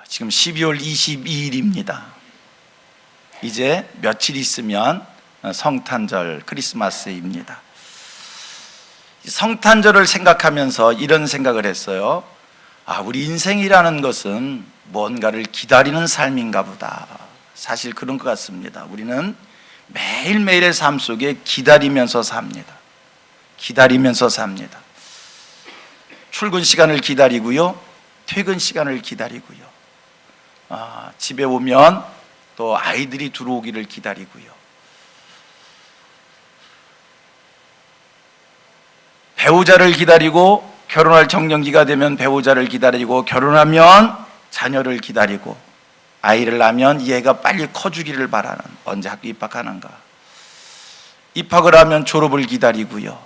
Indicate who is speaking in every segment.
Speaker 1: 지금 12월 22일입니다. 이제 며칠 있으면 성탄절 크리스마스입니다. 성탄절을 생각하면서 이런 생각을 했어요. 우리 인생이라는 것은 뭔가를 기다리는 삶인가 보다. 사실 그런 것 같습니다. 우리는 매일매일의 삶 속에 기다리면서 삽니다. 기다리면서 삽니다. 출근 시간을 기다리고요, 퇴근 시간을 기다리고요, 집에 오면 또 아이들이 들어오기를 기다리고요, 배우자를 기다리고, 결혼할 정년기가 되면 배우자를 기다리고, 결혼하면 자녀를 기다리고, 아이를 낳으면 얘가 빨리 커주기를 바라는, 언제 학교 입학하는가, 입학을 하면 졸업을 기다리고요,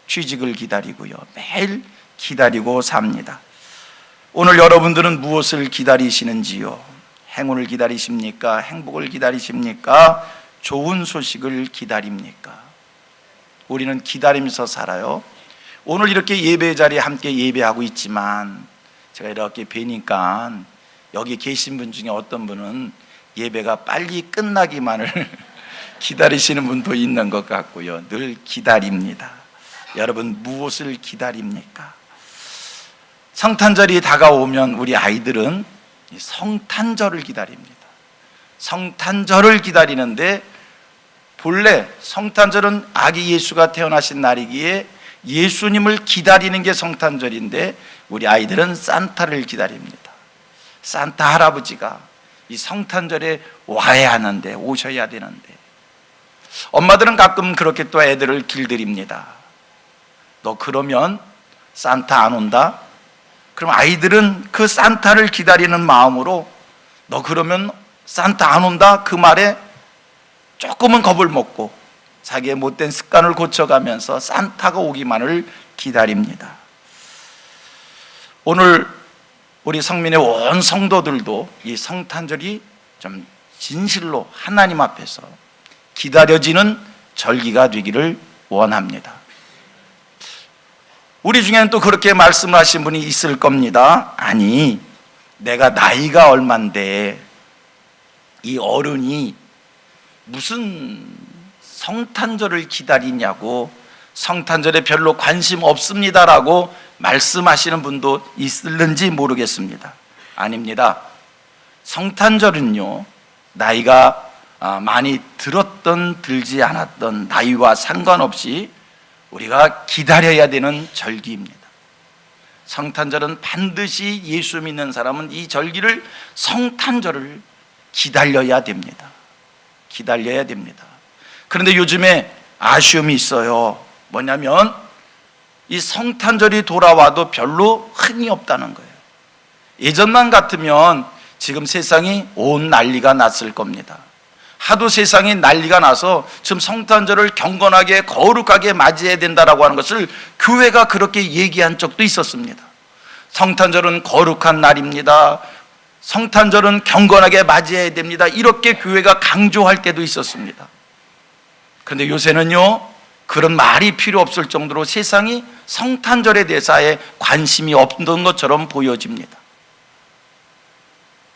Speaker 1: 취직을 기다리고요, 매일 기다리고 삽니다. 오늘 여러분들은 무엇을 기다리시는지요? 행운을 기다리십니까? 행복을 기다리십니까? 좋은 소식을 기다립니까? 우리는 기다리면서 살아요. 오늘 이렇게 예배 자리에 함께 예배하고 있지만 제가 이렇게 뵈니까 여기 계신 분 중에 어떤 분은 예배가 빨리 끝나기만을 기다리시는 분도 있는 것 같고요. 늘 기다립니다. 여러분 무엇을 기다립니까? 성탄절이 다가오면 우리 아이들은 성탄절을 기다립니다. 성탄절을 기다리는데, 본래 성탄절은 아기 예수가 태어나신 날이기에 예수님을 기다리는 게 성탄절인데, 우리 아이들은 산타를 기다립니다. 산타 할아버지가 이 성탄절에 와야 하는데, 오셔야 되는데, 엄마들은 가끔 그렇게 또 애들을 길들입니다. 너 그러면 산타 안 온다? 그럼 아이들은 그 산타를 기다리는 마음으로 너 그러면 산타 안 온다? 그 말에 조금은 겁을 먹고 자기의 못된 습관을 고쳐가면서 산타가 오기만을 기다립니다. 오늘 우리 성민의 온 성도들도 이 성탄절이 좀 진실로 하나님 앞에서 기다려지는 절기가 되기를 원합니다. 우리 중에는 또 그렇게 말씀하신 분이 있을 겁니다. 아니, 내가 나이가 얼만데 이 어른이 무슨 성탄절을 기다리냐고, 성탄절에 별로 관심 없습니다라고 말씀하시는 분도 있을는지 모르겠습니다. 아닙니다. 성탄절은요, 나이가 많이 들었던 들지 않았던 나이와 상관없이 우리가 기다려야 되는 절기입니다. 성탄절은 반드시 예수 믿는 사람은 이 절기를, 성탄절을 기다려야 됩니다. 기다려야 됩니다. 그런데 요즘에 아쉬움이 있어요. 뭐냐면 이 성탄절이 돌아와도 별로 흥이 없다는 거예요. 예전만 같으면 지금 세상이 온 난리가 났을 겁니다. 하도 세상이 난리가 나서 지금 성탄절을 경건하게 거룩하게 맞이해야 된다라고 하는 것을 교회가 그렇게 얘기한 적도 있었습니다. 성탄절은 거룩한 날입니다. 성탄절은 경건하게 맞이해야 됩니다. 이렇게 교회가 강조할 때도 있었습니다. 그런데 요새는요, 그런 말이 필요 없을 정도로 세상이 성탄절에 대해서 아예 관심이 없는 것처럼 보여집니다.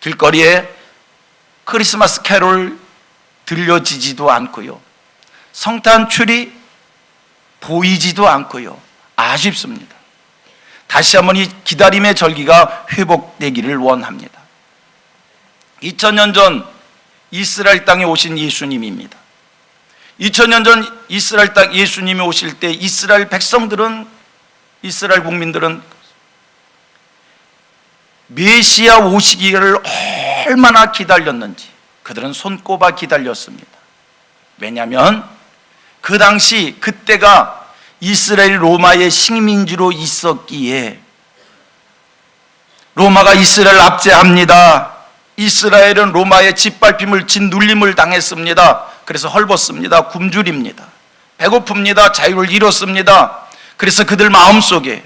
Speaker 1: 길거리에 크리스마스 캐롤 들려지지도 않고요, 성탄줄이 보이지도 않고요. 아쉽습니다. 다시 한번 이 기다림의 절기가 회복되기를 원합니다. 2000년 전 이스라엘 땅에 오신 예수님입니다. 2000년 전 이스라엘 땅 예수님이 오실 때 이스라엘 백성들은, 이스라엘 국민들은 메시아 오시기를 얼마나 기다렸는지 그들은 손꼽아 기다렸습니다. 왜냐하면 그 당시, 그때가 이스라엘이 로마의 식민지로 있었기에 로마가 이스라엘을 압제합니다. 이스라엘은 로마의 짓밟힘을, 짓눌림을 당했습니다. 그래서 헐벗습니다. 굶주립니다. 배고픕니다. 자유를 잃었습니다. 그래서 그들 마음속에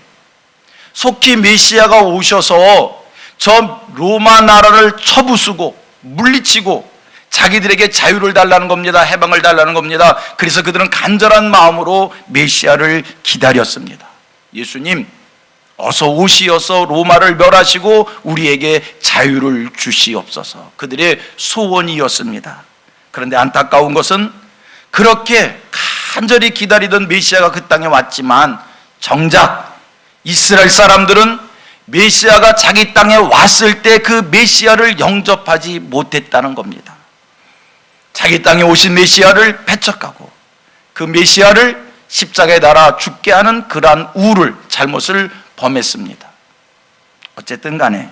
Speaker 1: 속히 메시아가 오셔서 저 로마 나라를 쳐부수고 물리치고 자기들에게 자유를 달라는 겁니다. 해방을 달라는 겁니다. 그래서 그들은 간절한 마음으로 메시아를 기다렸습니다. 예수님 어서 오시어서 로마를 멸하시고 우리에게 자유를 주시옵소서. 그들의 소원이었습니다. 그런데 안타까운 것은 그렇게 간절히 기다리던 메시아가 그 땅에 왔지만 정작 이스라엘 사람들은 메시아가 자기 땅에 왔을 때 그 메시아를 영접하지 못했다는 겁니다. 자기 땅에 오신 메시아를 배척하고 그 메시아를 십자가에 달아 죽게 하는 그러한 우를, 잘못을 범했습니다. 어쨌든 간에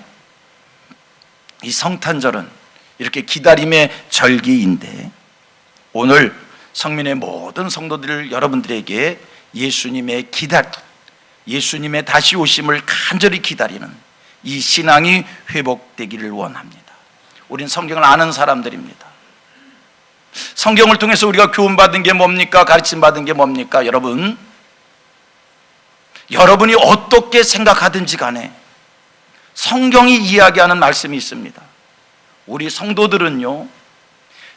Speaker 1: 이 성탄절은 이렇게 기다림의 절기인데, 오늘 성민의 모든 성도들 여러분들에게 예수님의 다시 오심을 간절히 기다리는 이 신앙이 회복되기를 원합니다. 우린 성경을 아는 사람들입니다. 성경을 통해서 우리가 교훈받은 게 뭡니까? 가르침받은 게 뭡니까? 여러분이 어떻게 생각하든지 간에 성경이 이야기하는 말씀이 있습니다. 우리 성도들은요,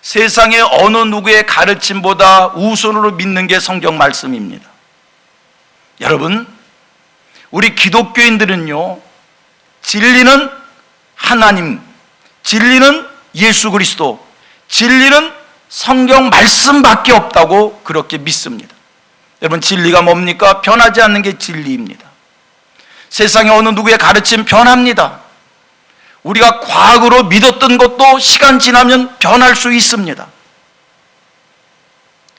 Speaker 1: 세상의 어느 누구의 가르침보다 우선으로 믿는 게 성경 말씀입니다. 여러분, 우리 기독교인들은요, 진리는 하나님, 진리는 예수 그리스도, 진리는 성경 말씀밖에 없다고 그렇게 믿습니다. 여러분, 진리가 뭡니까? 변하지 않는 게 진리입니다. 세상의 어느 누구의 가르침 변합니다. 우리가 과거로 믿었던 것도 시간 지나면 변할 수 있습니다.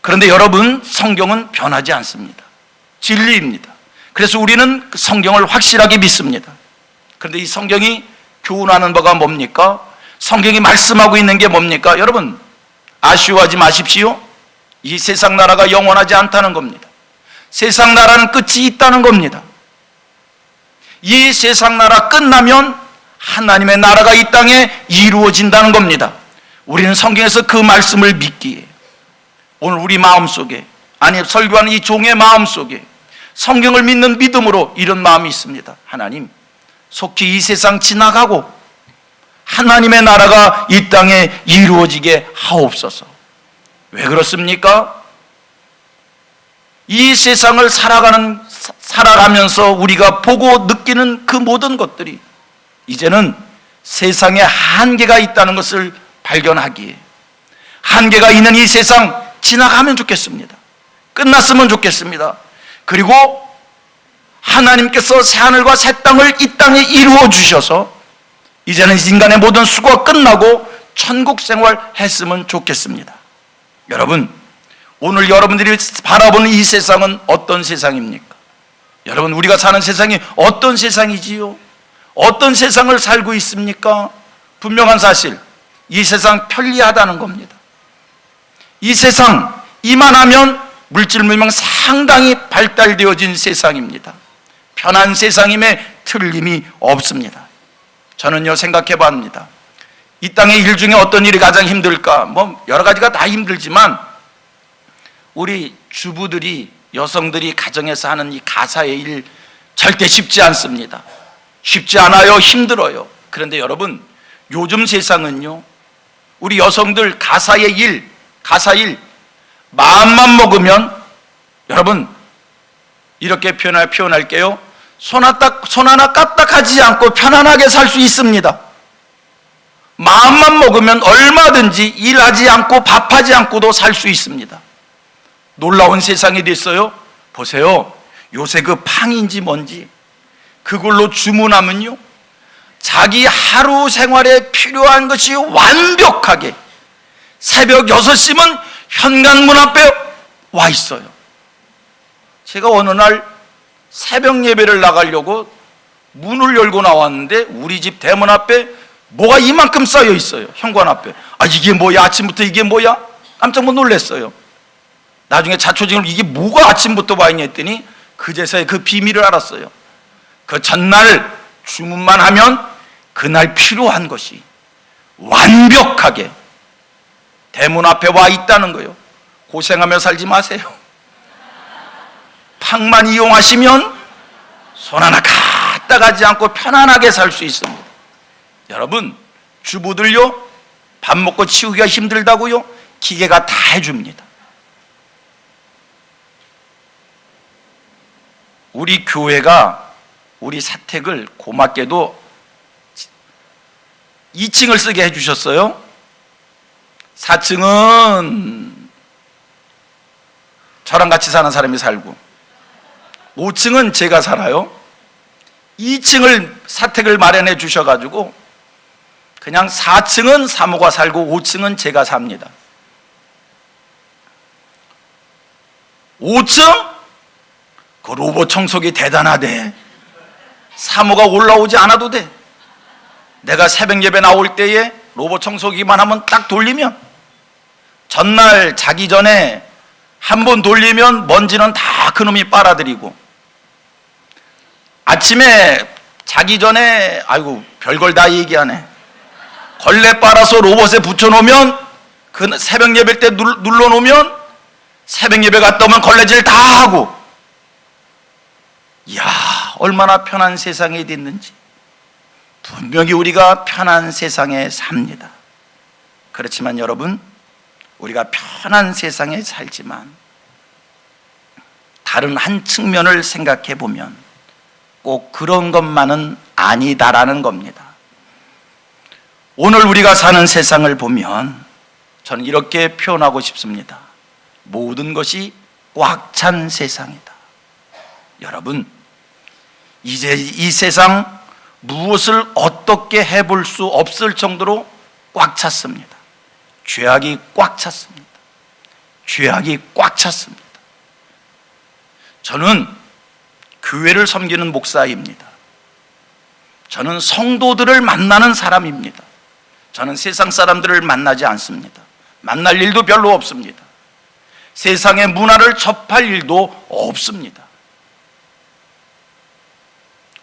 Speaker 1: 그런데 여러분, 성경은 변하지 않습니다. 진리입니다. 그래서 우리는 성경을 확실하게 믿습니다. 그런데 이 성경이 교훈하는 바가 뭡니까? 성경이 말씀하고 있는 게 뭡니까? 여러분, 아쉬워하지 마십시오. 이 세상 나라가 영원하지 않다는 겁니다. 세상 나라는 끝이 있다는 겁니다. 이 세상 나라 끝나면 하나님의 나라가 이 땅에 이루어진다는 겁니다. 우리는 성경에서 그 말씀을 믿기에 오늘 우리 마음속에, 아니 설교하는 이 종의 마음속에 성경을 믿는 믿음으로 이런 마음이 있습니다. 하나님, 속히 이 세상 지나가고 하나님의 나라가 이 땅에 이루어지게 하옵소서. 왜 그렇습니까? 이 세상을 살아가면서 우리가 보고 느끼는 그 모든 것들이 이제는 세상에 한계가 있다는 것을 발견하기에, 한계가 있는 이 세상 지나가면 좋겠습니다. 끝났으면 좋겠습니다. 그리고 하나님께서 새하늘과 새 땅을 이 땅에 이루어 주셔서 이제는 인간의 모든 수고가 끝나고 천국 생활 했으면 좋겠습니다. 여러분, 오늘 여러분들이 바라보는 이 세상은 어떤 세상입니까? 여러분, 우리가 사는 세상이 어떤 세상이지요? 어떤 세상을 살고 있습니까? 분명한 사실, 이 세상 편리하다는 겁니다. 이 세상 이만하면 물질 문명 상당히 발달되어진 세상입니다. 편한 세상임에 틀림이 없습니다. 저는요, 생각해 봅니다. 이 땅의 일 중에 어떤 일이 가장 힘들까? 여러 가지가 다 힘들지만 우리 주부들이, 여성들이 가정에서 하는 이 가사의 일 절대 쉽지 않습니다. 쉽지 않아요. 힘들어요. 그런데 여러분, 요즘 세상은요, 우리 여성들 가사의 일, 마음만 먹으면, 여러분 이렇게 표현할게요. 손 하나 까딱하지 않고 편안하게 살 수 있습니다. 마음만 먹으면 얼마든지 일하지 않고 밥하지 않고도 살 수 있습니다. 놀라운 세상이 됐어요. 보세요. 요새 그 팡인지 뭔지 그걸로 주문하면요, 자기 하루 생활에 필요한 것이 완벽하게 새벽 6시면 현관문 앞에 와 있어요. 제가 어느 날 새벽 예배를 나가려고 문을 열고 나왔는데 우리 집 대문 앞에 뭐가 이만큼 쌓여 있어요. 현관 앞에. 이게 뭐야? 아침부터 이게 뭐야? 깜짝 놀랐어요. 나중에 자초지종을 이게 뭐가 아침부터 와 있냐 했더니 그제서야 그 비밀을 알았어요. 그 전날 주문만 하면 그날 필요한 것이 완벽하게 대문 앞에 와 있다는 거예요. 고생하며 살지 마세요. 팡만 이용하시면 손 하나 까딱하지 않고 편안하게 살 수 있습니다. 여러분, 주부들요, 밥 먹고 치우기가 힘들다고요, 기계가 다 해줍니다. 우리 교회가 우리 사택을 고맙게도 2층을 쓰게 해주셨어요. 4층은 저랑 같이 사는 사람이 살고 5층은 제가 살아요. 2층을 사택을 마련해 주셔가지고 그냥 4층은 사모가 살고 5층은 제가 삽니다. 5층? 그 로봇 청소기 대단하대. 사모가 올라오지 않아도 돼. 내가 새벽 예배 나올 때에 로봇 청소기만 하면 딱 돌리면 전날 자기 전에 한 번 돌리면 먼지는 다 그놈이 빨아들이고 아침에 자기 전에 아이고 별걸 다 얘기하네. 걸레 빨아서 로봇에 붙여놓으면 그 새벽 예배 때 눌러놓으면 새벽 예배 갔다 오면 걸레질 다 하고. 이야, 얼마나 편한 세상이 됐는지. 분명히 우리가 편한 세상에 삽니다. 그렇지만 여러분, 우리가 편한 세상에 살지만 다른 한 측면을 생각해 보면 꼭 그런 것만은 아니다라는 겁니다. 오늘 우리가 사는 세상을 보면 저는 이렇게 표현하고 싶습니다. 모든 것이 꽉 찬 세상이다. 여러분, 이제 이 세상 무엇을 어떻게 해볼 수 없을 정도로 꽉 찼습니다. 죄악이 꽉 찼습니다. 죄악이 꽉 찼습니다. 저는 교회를 섬기는 목사입니다. 저는 성도들을 만나는 사람입니다. 저는 세상 사람들을 만나지 않습니다. 만날 일도 별로 없습니다. 세상의 문화를 접할 일도 없습니다.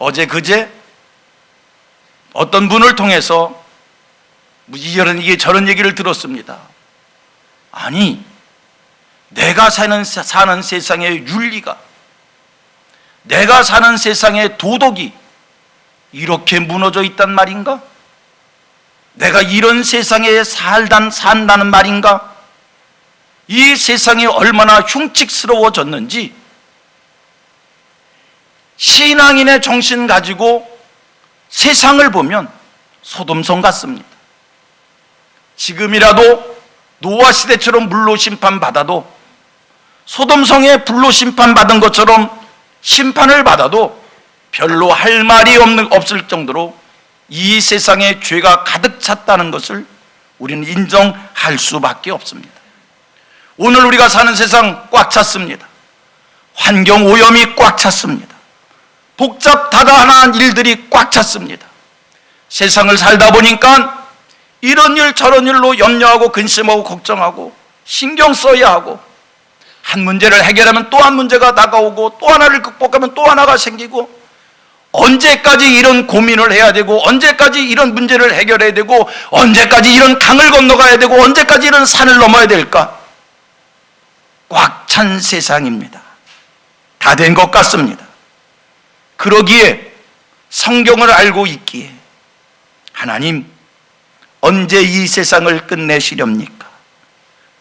Speaker 1: 어제 그제 어떤 분을 통해서 저런 얘기를 들었습니다. 아니, 내가 사는 세상의 윤리가, 내가 사는 세상의 도덕이 이렇게 무너져 있단 말인가? 내가 이런 세상에 산다는 말인가? 이 세상이 얼마나 흉측스러워졌는지 신앙인의 정신 가지고 세상을 보면 소돔성 같습니다. 지금이라도 노아 시대처럼 물로 심판받아도 소돔성에 불로 심판받은 것처럼 심판을 받아도 별로 할 말이 없을 정도로 이 세상에 죄가 가득 찼다는 것을 우리는 인정할 수밖에 없습니다. 오늘 우리가 사는 세상 꽉 찼습니다. 환경 오염이 꽉 찼습니다. 복잡다단한 일들이 꽉 찼습니다. 세상을 살다 보니까 이런 일 저런 일로 염려하고 근심하고 걱정하고 신경 써야 하고, 한 문제를 해결하면 또 한 문제가 다가오고 또 하나를 극복하면 또 하나가 생기고, 언제까지 이런 고민을 해야 되고, 언제까지 이런 문제를 해결해야 되고, 언제까지 이런 강을 건너가야 되고, 언제까지 이런 산을 넘어야 될까? 꽉 찬 세상입니다. 다 된 것 같습니다. 그러기에 성경을 알고 있기에 하나님, 언제 이 세상을 끝내시렵니까?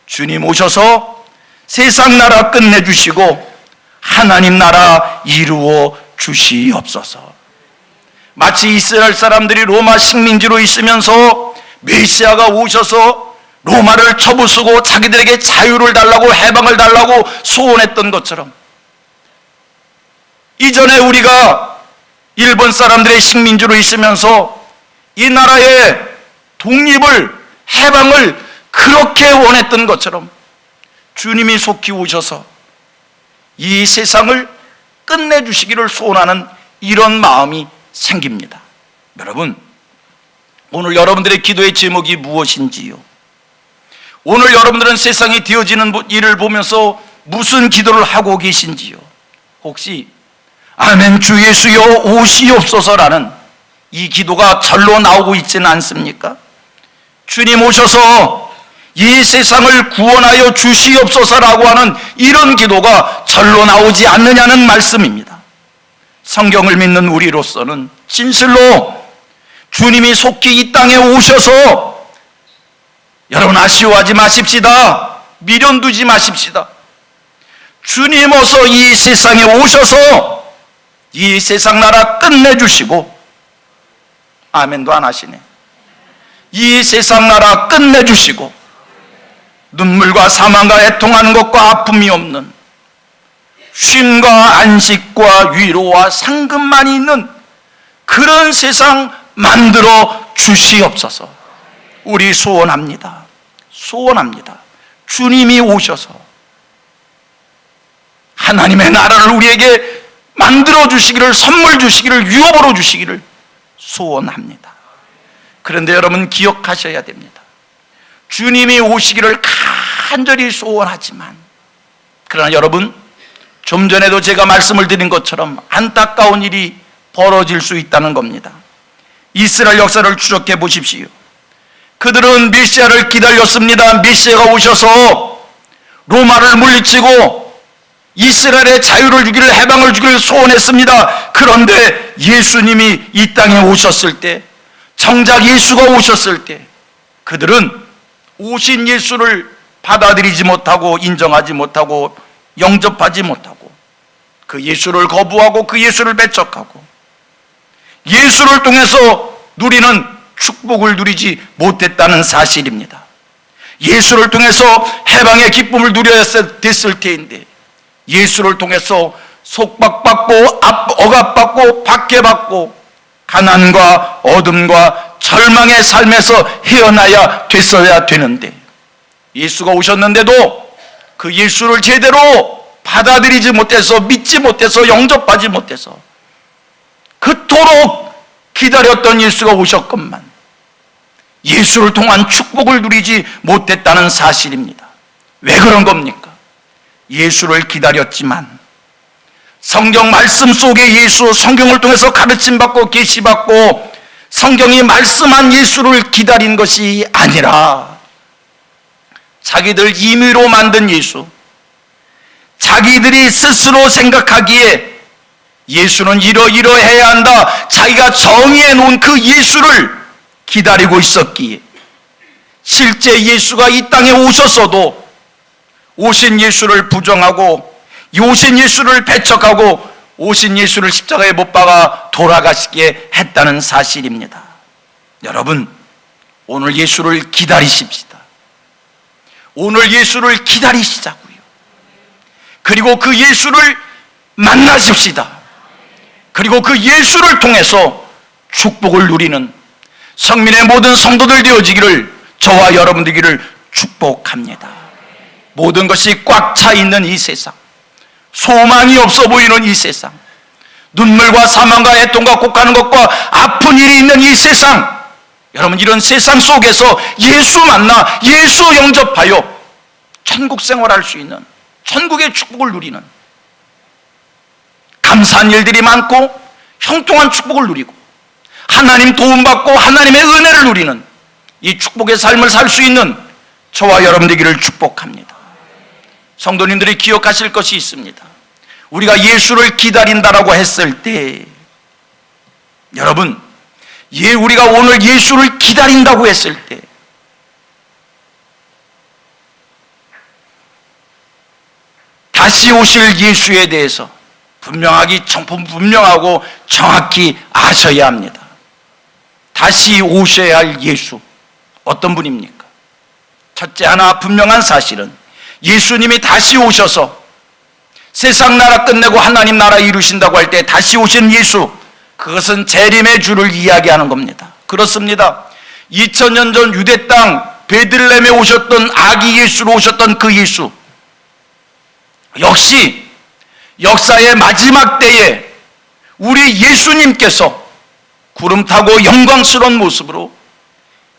Speaker 1: 주님 오셔서 세상 나라 끝내주시고 하나님 나라 이루어 주시옵소서. 마치 이스라엘 사람들이 로마 식민지로 있으면서 메시아가 오셔서 로마를 쳐부수고 자기들에게 자유를 달라고 해방을 달라고 소원했던 것처럼, 이전에 우리가 일본 사람들의 식민지로 있으면서 이 나라의 독립을, 해방을 그렇게 원했던 것처럼 주님이 속히 오셔서 이 세상을 끝내주시기를 소원하는 이런 마음이 생깁니다. 여러분, 오늘 여러분들의 기도의 제목이 무엇인지요? 오늘 여러분들은 세상이 되어지는 일을 보면서 무슨 기도를 하고 계신지요? 혹시 아멘 주 예수여 오시옵소서라는 이 기도가 절로 나오고 있지는 않습니까? 주님 오셔서 이 세상을 구원하여 주시옵소서라고 하는 이런 기도가 절로 나오지 않느냐는 말씀입니다. 성경을 믿는 우리로서는 진실로 주님이 속히 이 땅에 오셔서, 여러분 아쉬워하지 마십시다. 미련 두지 마십시다. 주님 어서 이 세상에 오셔서 이 세상 나라 끝내주시고, 아멘도 안 하시네. 이 세상 나라 끝내주시고 눈물과 사망과 애통하는 것과 아픔이 없는 쉼과 안식과 위로와 상급만이 있는 그런 세상 만들어 주시옵소서. 우리 소원합니다. 소원합니다. 주님이 오셔서 하나님의 나라를 우리에게 만들어 주시기를, 선물 주시기를, 유업으로 주시기를 소원합니다. 그런데 여러분 기억하셔야 됩니다. 주님이 오시기를 간절히 소원하지만, 그러나 여러분, 좀 전에도 제가 말씀을 드린 것처럼 안타까운 일이 벌어질 수 있다는 겁니다. 이스라엘 역사를 추적해 보십시오. 그들은 메시아를 기다렸습니다. 메시아가 오셔서 로마를 물리치고 이스라엘의 자유를 주기를, 해방을 주기를 소원했습니다. 그런데 예수님이 이 땅에 오셨을 때, 정작 예수가 오셨을 때 그들은 오신 예수를 받아들이지 못하고, 인정하지 못하고, 영접하지 못하고, 그 예수를 거부하고 그 예수를 배척하고 예수를 통해서 누리는 축복을 누리지 못했다는 사실입니다. 예수를 통해서 해방의 기쁨을 누려야 됐을 때인데 예수를 통해서 속박받고 억압받고 박해받고 가난과 어둠과 절망의 삶에서 헤어나야 됐어야 되는데, 예수가 오셨는데도 그 예수를 제대로 받아들이지 못해서, 믿지 못해서, 영접하지 못해서 그토록 기다렸던 예수가 오셨건만 예수를 통한 축복을 누리지 못했다는 사실입니다. 왜 그런 겁니까? 예수를 기다렸지만 성경 말씀 속에 예수, 성경을 통해서 가르침받고 계시받고 성경이 말씀한 예수를 기다린 것이 아니라 자기들 임의로 만든 예수, 자기들이 스스로 생각하기에 예수는 이러이러해야 한다, 자기가 정의해 놓은 그 예수를 기다리고 있었기에 실제 예수가 이 땅에 오셨어도 오신 예수를 부정하고 오신 예수를 배척하고 오신 예수를 십자가에 못 박아 돌아가시게 했다는 사실입니다. 여러분, 오늘 예수를 기다리십시다. 오늘 예수를 기다리시자고요. 그리고 그 예수를 만나십시다. 그리고 그 예수를 통해서 축복을 누리는 성민의 모든 성도들 되어지기를, 저와 여러분 되기를 축복합니다. 모든 것이 꽉 차 있는 이 세상, 소망이 없어 보이는 이 세상, 눈물과 사망과 애통과 곡하는 것과 아픈 일이 있는 이 세상, 여러분, 이런 세상 속에서 예수 만나 예수 영접하여 천국 생활할 수 있는, 천국의 축복을 누리는, 감사한 일들이 많고 형통한 축복을 누리고 하나님 도움받고 하나님의 은혜를 누리는 이 축복의 삶을 살 수 있는 저와 여러분 되기를 축복합니다. 성도님들이 기억하실 것이 있습니다. 우리가 예수를 기다린다라고 했을 때, 여러분, 우리가 오늘 예수를 기다린다고 했을 때 다시 오실 예수에 대해서 분명하고 정확히 아셔야 합니다. 다시 오셔야 할 예수, 어떤 분입니까? 첫째, 하나 분명한 사실은 예수님이 다시 오셔서 세상 나라 끝내고 하나님 나라 이루신다고 할 때 다시 오시는 예수, 그것은 재림의 주를 이야기하는 겁니다. 그렇습니다. 2000년 전 유대 땅 베들레헴에 오셨던 아기 예수로 오셨던 그 예수, 역시 역사의 마지막 때에 우리 예수님께서 구름 타고 영광스러운 모습으로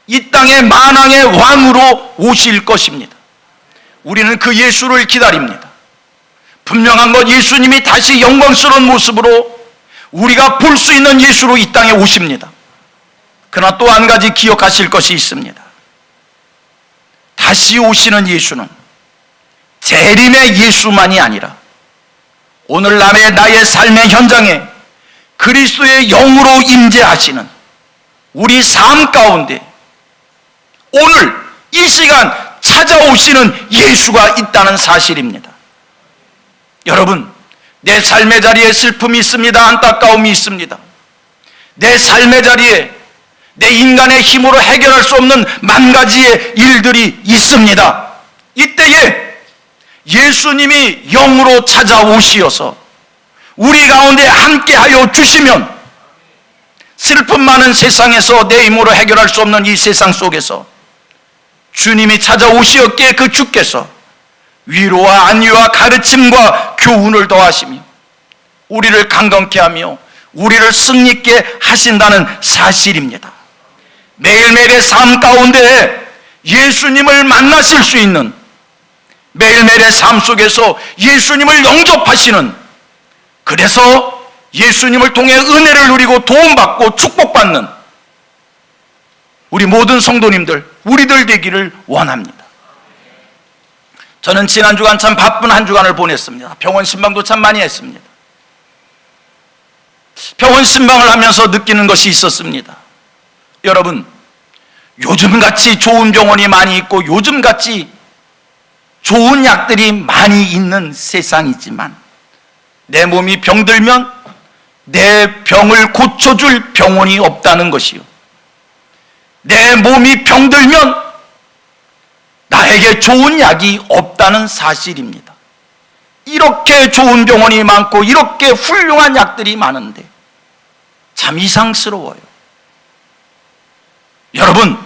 Speaker 1: 이 땅의 만왕의 왕으로 오실 것입니다. 우리는 그 예수를 기다립니다. 분명한 건 예수님이 다시 영광스러운 모습으로 우리가 볼 수 있는 예수로 이 땅에 오십니다. 그러나 또 한 가지 기억하실 것이 있습니다. 다시 오시는 예수는 재림의 예수만이 아니라 오늘 나의 삶의 현장에 그리스도의 영으로 임재하시는 우리 삶 가운데 오늘 이 시간 찾아오시는 예수가 있다는 사실입니다. 여러분, 내 삶의 자리에 슬픔이 있습니다. 안타까움이 있습니다. 내 삶의 자리에 내 인간의 힘으로 해결할 수 없는 만 가지의 일들이 있습니다. 이때에 예수님이 영으로 찾아오시어서 우리 가운데 함께하여 주시면 슬픔 많은 세상에서 내 힘으로 해결할 수 없는 이 세상 속에서 주님이 찾아오시었기에 그 주께서 위로와 안위와 가르침과 교훈을 더하시며 우리를 강건케 하며 우리를 승리있게 하신다는 사실입니다. 매일매일의 삶 가운데 예수님을 만나실 수 있는, 매일매일의 삶 속에서 예수님을 영접하시는, 그래서 예수님을 통해 은혜를 누리고 도움받고 축복받는 우리 모든 성도님들, 우리들 되기를 원합니다. 저는 지난 주간 참 바쁜 한 주간을 보냈습니다. 병원 신방도 참 많이 했습니다. 병원 신방을 하면서 느끼는 것이 있었습니다. 여러분, 요즘같이 좋은 병원이 많이 있고 요즘같이 좋은 약들이 많이 있는 세상이지만 내 몸이 병들면 내 병을 고쳐줄 병원이 없다는 것이요, 내 몸이 병들면 나에게 좋은 약이 없다는 사실입니다. 이렇게 좋은 병원이 많고 이렇게 훌륭한 약들이 많은데 참 이상스러워요. 여러분,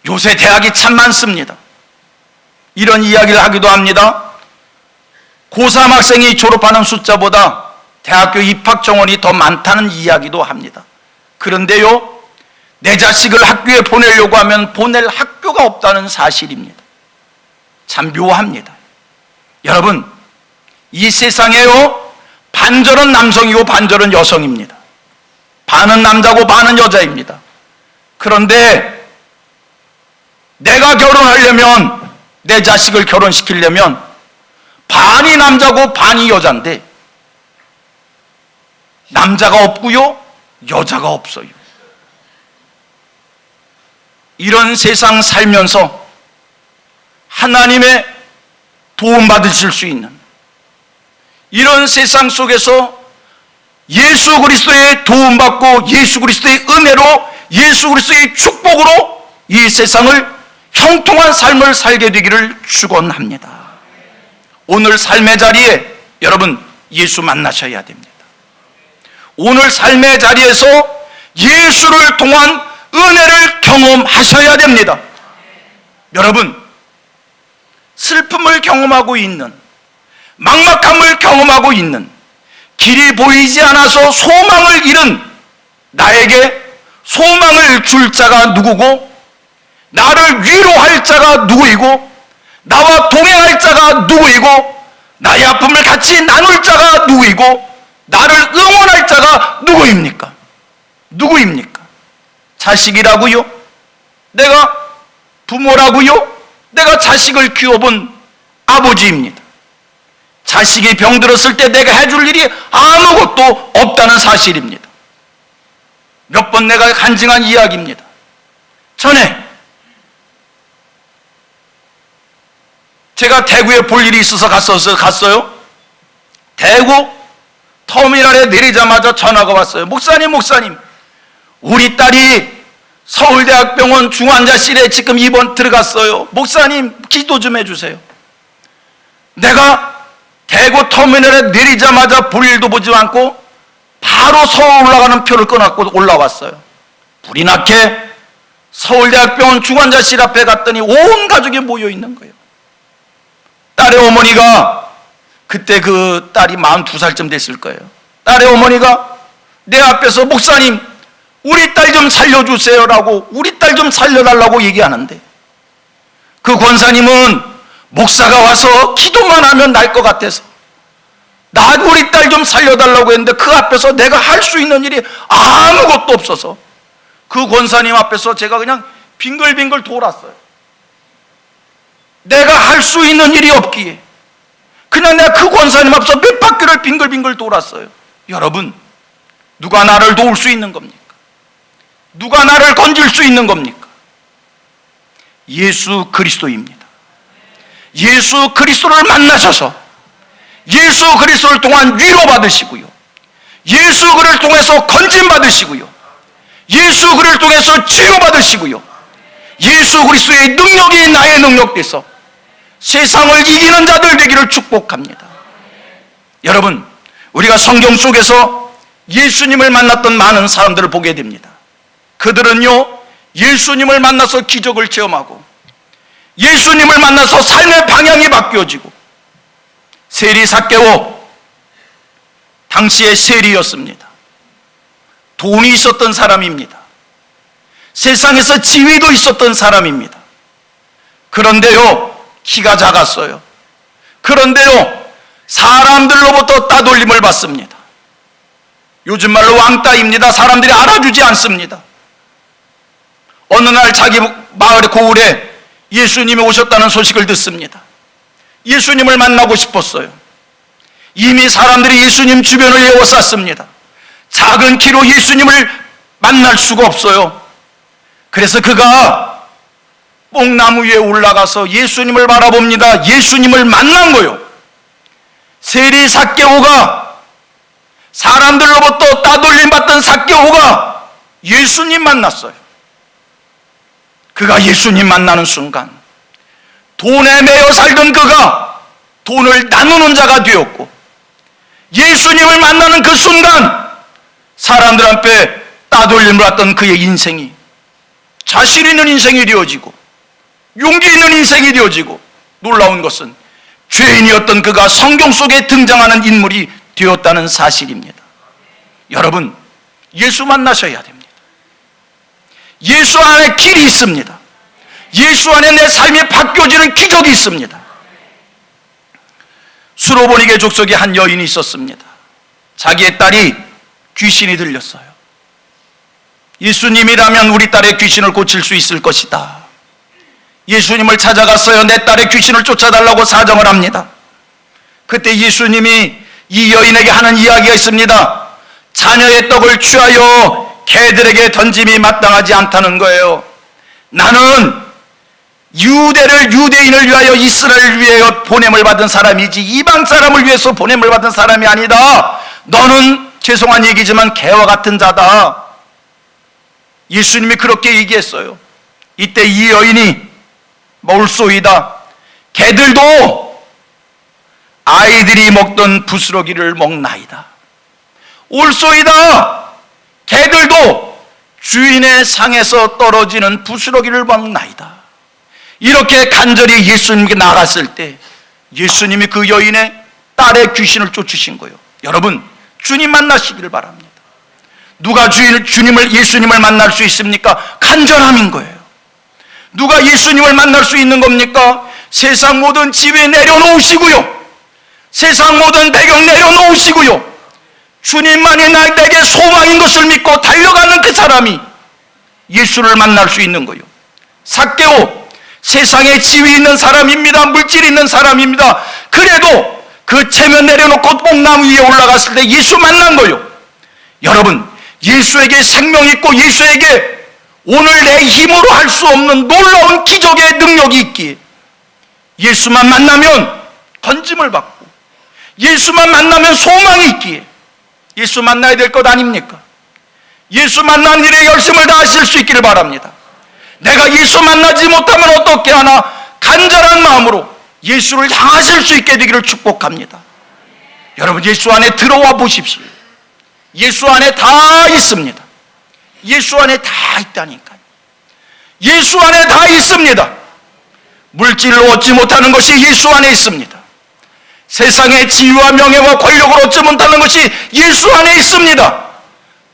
Speaker 1: 요새 대학이 참 많습니다. 이런 이야기를 하기도 합니다. 고3 학생이 졸업하는 숫자보다 대학교 입학 정원이 더 많다는 이야기도 합니다. 그런데요, 내 자식을 학교에 보내려고 하면 보낼 학교가 없다는 사실입니다. 참 묘합니다. 여러분, 이 세상에요, 반절은 남성이고 반절은 여성입니다. 반은 남자고 반은 여자입니다. 그런데 내가 결혼하려면, 내 자식을 결혼시키려면 반이 남자고 반이 여자인데 남자가 없고요, 여자가 없어요. 이런 세상 살면서 하나님의 도움받으실 수 있는 이런 세상 속에서 예수 그리스도의 도움받고 예수 그리스도의 은혜로 예수 그리스도의 축복으로 이 세상을 형통한 삶을 살게 되기를 축원합니다. 오늘 삶의 자리에 여러분 예수 만나셔야 됩니다. 오늘 삶의 자리에서 예수를 통한 은혜를 경험하셔야 됩니다. 여러분, 슬픔을 경험하고 있는, 막막함을 경험하고 있는, 길이 보이지 않아서 소망을 잃은 나에게 소망을 줄 자가 누구고, 나를 위로할 자가 누구이고, 나와 동행할 자가 누구이고, 나의 아픔을 같이 나눌 자가 누구이고, 나를 응원할 자가 누구입니까? 누구입니까? 자식이라고요? 내가 부모라고요? 내가 자식을 키워본 아버지입니다. 자식이 병들었을 때 내가 해줄 일이 아무것도 없다는 사실입니다. 몇 번 내가 간증한 이야기입니다. 전에 제가 대구에 볼 일이 있어서 갔어요. 대구 터미널에 내리자마자 전화가 왔어요. 목사님, 우리 딸이 서울대학병원 중환자실에 지금 입원 들어갔어요. 목사님, 기도 좀 해주세요. 내가 대구 터미널에 내리자마자 볼 일도 보지 않고 바로 서울 올라가는 표를 끊었고 올라왔어요. 불이 나게 서울대학병원 중환자실 앞에 갔더니 온 가족이 모여 있는 거예요. 딸의 어머니가, 그때 그 딸이 42살쯤 됐을 거예요. 딸의 어머니가 내 앞에서 목사님, 우리 딸 좀 살려주세요라고, 우리 딸 좀 살려달라고 얘기하는데, 그 권사님은 목사가 와서 기도만 하면 날 것 같아서 우리 딸 좀 살려달라고 했는데 그 앞에서 내가 할 수 있는 일이 아무것도 없어서 그 권사님 앞에서 제가 그냥 빙글빙글 돌았어요. 내가 할 수 있는 일이 없기에 그냥 내가 그 권사님 앞에서 몇 바퀴를 빙글빙글 돌았어요. 여러분, 누가 나를 도울 수 있는 겁니까? 누가 나를 건질 수 있는 겁니까? 예수 그리스도입니다. 예수 그리스도를 만나셔서 예수 그리스도를 통한 위로받으시고요, 예수 그를 통해서 건짐받으시고요, 예수 그를 통해서 치유받으시고요, 예수 그리스도의 능력이 나의 능력 돼서 세상을 이기는 자들 되기를 축복합니다. 여러분, 우리가 성경 속에서 예수님을 만났던 많은 사람들을 보게 됩니다. 그들은요, 예수님을 만나서 기적을 체험하고 예수님을 만나서 삶의 방향이 바뀌어지고, 세리 삭개오, 당시의 세리였습니다. 돈이 있었던 사람입니다. 세상에서 지위도 있었던 사람입니다. 그런데요, 키가 작았어요. 그런데요, 사람들로부터 따돌림을 받습니다. 요즘 말로 왕따입니다. 사람들이 알아주지 않습니다. 어느 날 자기 마을의 고을에 예수님이 오셨다는 소식을 듣습니다. 예수님을 만나고 싶었어요. 이미 사람들이 예수님 주변을 에워쌌습니다. 작은 키로 예수님을 만날 수가 없어요. 그래서 그가 뽕나무 위에 올라가서 예수님을 바라봅니다. 예수님을 만난 거요. 세리 삭개오가, 사람들로부터 따돌림 받던 삭개오가 예수님 만났어요. 그가 예수님 만나는 순간 돈에 매여 살던 그가 돈을 나누는 자가 되었고, 예수님을 만나는 그 순간 사람들 앞에 따돌림을 받던 그의 인생이 자신 있는 인생이 되어지고 용기 있는 인생이 되어지고, 놀라운 것은 죄인이었던 그가 성경 속에 등장하는 인물이 되었다는 사실입니다. 여러분, 예수 만나셔야 됩니다. 예수 안에 길이 있습니다. 예수 안에 내 삶이 바뀌어지는 기적이 있습니다. 수로보니게 족속에 한 여인이 있었습니다. 자기의 딸이 귀신이 들렸어요. 예수님이라면 우리 딸의 귀신을 고칠 수 있을 것이다. 예수님을 찾아갔어요. 내 딸의 귀신을 쫓아달라고 사정을 합니다. 그때 예수님이 이 여인에게 하는 이야기가 있습니다. 자녀의 떡을 취하여 개들에게 던짐이 마땅하지 않다는 거예요. 나는 유대인을 위하여, 이스라엘을 위하여 보냄을 받은 사람이지 이방 사람을 위해서 보냄을 받은 사람이 아니다. 너는 죄송한 얘기지만 개와 같은 자다. 예수님이 그렇게 얘기했어요. 이때 이 여인이 올소이다. 개들도 아이들이 먹던 부스러기를 먹나이다. 올소이다. 개들도 주인의 상에서 떨어지는 부스러기를 먹나이다. 이렇게 간절히 예수님께 나갔을 때 예수님이 그 여인의 딸의 귀신을 쫓으신 거예요. 여러분, 주님 만나시기를 바랍니다. 누가 예수님을 만날 수 있습니까? 간절함인 거예요. 누가 예수님을 만날 수 있는 겁니까? 세상 모든 지위 내려놓으시고요, 세상 모든 배경 내려놓으시고요, 주님만이 내게 소망인 것을 믿고 달려가는 그 사람이 예수를 만날 수 있는 거예요. 삭개오, 세상에 지위 있는 사람입니다. 물질 있는 사람입니다. 그래도 그 체면 내려놓고 뽕나무 위에 올라갔을 때 예수 만난 거예요. 여러분, 예수에게 생명 있고 예수에게 오늘 내 힘으로 할 수 없는 놀라운 기적의 능력이 있기에 예수만 만나면 건짐을 받고, 예수만 만나면 소망이 있기에 예수 만나야 될 것 아닙니까? 예수 만나는 일에 열심을 다하실 수 있기를 바랍니다. 내가 예수 만나지 못하면 어떻게 하나 간절한 마음으로 예수를 향하실 수 있게 되기를 축복합니다. 여러분, 예수 안에 들어와 보십시오. 예수 안에 다 있습니다. 예수 안에 다 있다니까요. 예수 안에 다 있습니다. 물질로 얻지 못하는 것이 예수 안에 있습니다. 세상의 지위와 명예와 권력을 얻지 못하는 것이 예수 안에 있습니다.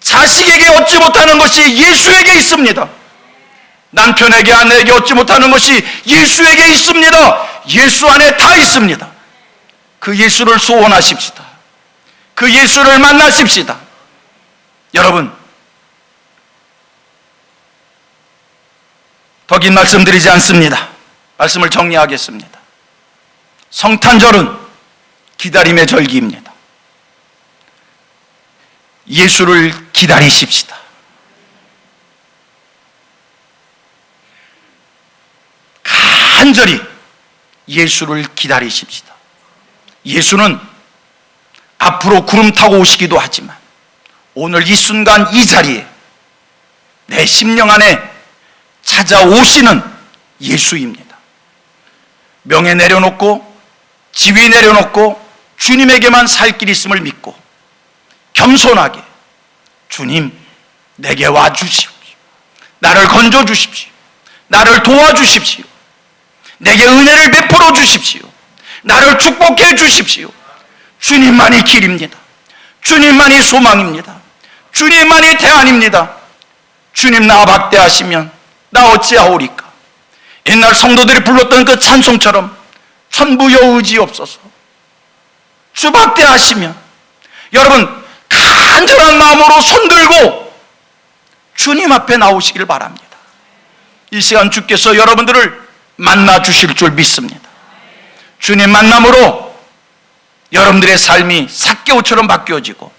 Speaker 1: 자식에게 얻지 못하는 것이 예수에게 있습니다. 남편에게, 아내에게 얻지 못하는 것이 예수에게 있습니다. 예수 안에 다 있습니다. 그 예수를 소원하십시다. 그 예수를 만나십시다. 여러분, 더 긴 말씀드리지 않습니다. 말씀을 정리하겠습니다. 성탄절은 기다림의 절기입니다. 예수를 기다리십시다. 간절히 예수를 기다리십시다. 예수는 앞으로 구름 타고 오시기도 하지만 오늘 이 순간 이 자리에 내 심령 안에 찾아오시는 예수입니다. 명예 내려놓고 지위 내려놓고 주님에게만 살 길이 있음을 믿고 겸손하게 주님 내게 와주십시오. 나를 건져주십시오. 나를 도와주십시오. 내게 은혜를 베풀어 주십시오. 나를 축복해 주십시오. 주님만이 길입니다. 주님만이 소망입니다. 주님만이 대안입니다. 주님 나 박대하시면 나 어찌하오리까. 옛날 성도들이 불렀던 그 찬송처럼 천부여 의지없소서. 주 박대하시면 여러분 간절한 마음으로 손들고 주님 앞에 나오시길 바랍니다. 이 시간 주께서 여러분들을 만나 주실 줄 믿습니다. 주님 만남으로 여러분들의 삶이 삭개오처럼 바뀌어지고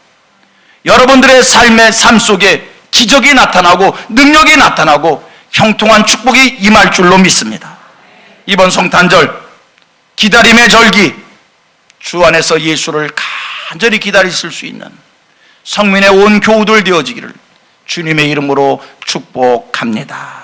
Speaker 1: 여러분들의 삶의 삶 속에 기적이 나타나고 능력이 나타나고 형통한 축복이 임할 줄로 믿습니다. 이번 성탄절 기다림의 절기, 주 안에서 예수를 간절히 기다리실 수 있는 성민의 온 교우들 되어지기를 주님의 이름으로 축복합니다.